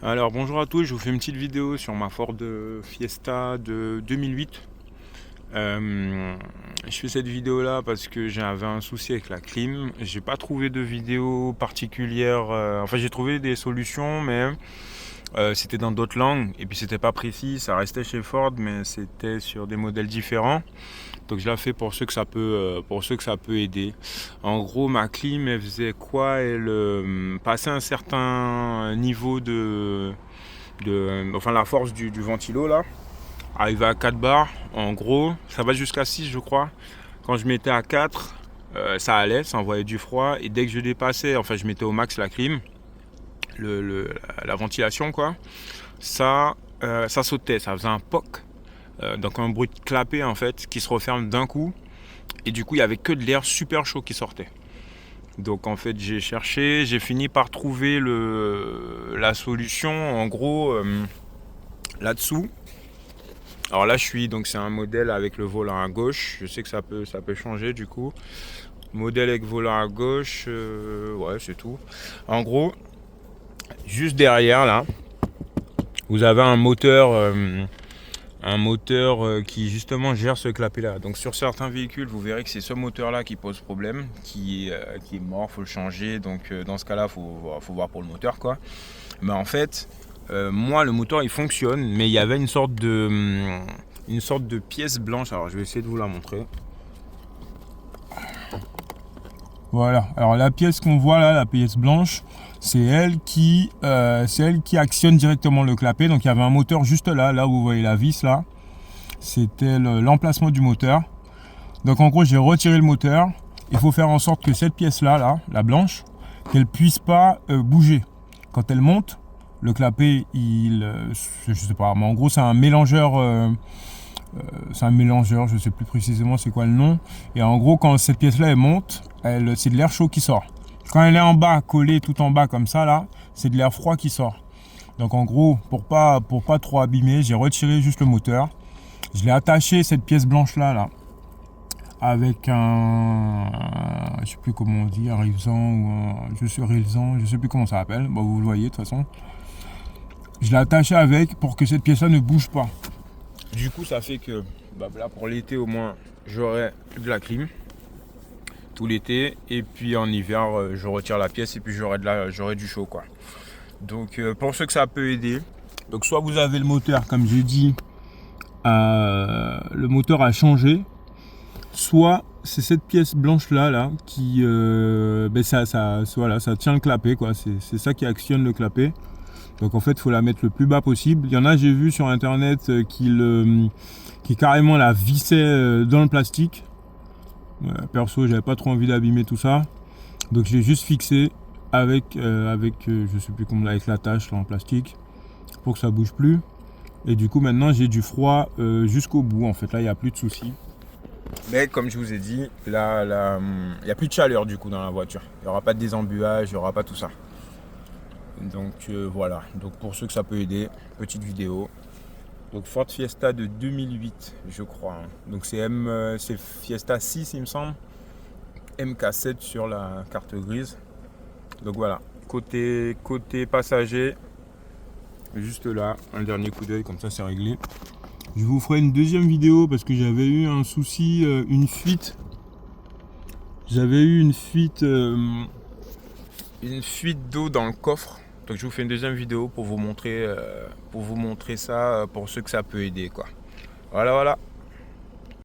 Alors bonjour à tous, je vous fais une petite vidéo sur ma Ford Fiesta de 2008. Je fais cette vidéo là parce que j'avais un souci avec la clim. J'ai pas trouvé de vidéo particulière. Enfin j'ai trouvé des solutions mais c'était dans d'autres langues et puis c'était pas précis. Ça restait chez Ford mais c'était sur des modèles différents. Donc je la fais pour ceux que ça peut aider. En gros, ma clim, elle faisait quoi? Elle passait un certain niveau enfin la force du ventilo là, arrivait à 4 bars. En gros, ça va jusqu'à 6 je crois. Quand je mettais à 4, ça allait, ça envoyait du froid. Et dès que je dépassais, enfin je mettais au max la clim, la ventilation quoi, ça sautait, ça faisait un poc. Donc un bruit de clapet en fait qui se referme d'un coup et du coup il y avait que de l'air super chaud qui sortait. Donc en fait j'ai cherché, j'ai fini par trouver la solution en gros là-dessous. Alors là je suis, donc c'est un modèle avec le volant à gauche, je sais que ça peut changer du coup. Modèle avec volant à gauche, ouais c'est tout. En gros, juste derrière là, vous avez un moteur qui justement gère ce clapet là. Donc sur certains véhicules vous verrez que c'est ce moteur là qui pose problème, qui est mort, faut le changer. Donc dans ce cas là faut voir pour le moteur quoi. Mais en fait moi le moteur il fonctionne, mais il y avait une sorte de pièce blanche. Alors je vais essayer de vous la montrer. Voilà, alors la pièce qu'on voit là, la pièce blanche, c'est elle qui actionne directement le clapet. Donc il y avait un moteur juste là où vous voyez la vis là. C'était l'emplacement du moteur. Donc en gros, j'ai retiré le moteur. Il faut faire en sorte que cette pièce là, la blanche, qu'elle puisse pas bouger. Quand elle monte, le clapet, je sais pas, mais en gros c'est un mélangeur. Je sais plus précisément c'est quoi le nom. Et en gros, quand cette pièce-là elle monte, c'est de l'air chaud qui sort. Quand elle est en bas, collée tout en bas comme ça là, c'est de l'air froid qui sort. Donc en gros, pour pas trop abîmer, j'ai retiré juste le moteur. Je l'ai attaché cette pièce blanche là avec je sais plus comment on dit, un rivesant ou je sais plus comment ça s'appelle. Bon, vous le voyez de toute façon. Je l'ai attaché avec pour que cette pièce-là ne bouge pas. Du coup ça fait que là pour l'été au moins j'aurai de la clim tout l'été, et puis en hiver je retire la pièce et puis j'aurai du chaud quoi. Donc pour ceux que ça peut aider, Donc soit vous avez le moteur, comme j'ai dit, le moteur a changé, soit c'est cette pièce blanche là qui ça tient le clapet quoi. C'est ça qui actionne le clapet. Donc en fait il faut la mettre le plus bas possible. Il y en a, j'ai vu sur internet qui carrément la vissaient dans le plastique. Perso j'avais pas trop envie d'abîmer tout ça, donc je l'ai juste fixé avec je sais plus comment, avec l'attache là en plastique pour que ça bouge plus. Et du coup maintenant j'ai du froid jusqu'au bout. En fait là il n'y a plus de soucis. mais comme je vous ai dit là, il n'y a plus de chaleur du coup dans la voiture, il n'y aura pas de désembuage, il n'y aura pas tout ça. Donc voilà, donc pour ceux que ça peut aider, petite vidéo. Donc Ford Fiesta de 2008 je crois, hein. Donc c'est Fiesta 6 il me semble, MK7 sur la carte grise. Donc voilà, côté passager, juste là, un dernier coup d'œil, comme ça c'est réglé. Je vous ferai une deuxième vidéo parce que j'avais eu un souci, une fuite. J'avais eu une fuite d'eau dans le coffre. Donc je vous fais une deuxième vidéo pour vous montrer ça, pour ceux que ça peut aider quoi. Voilà.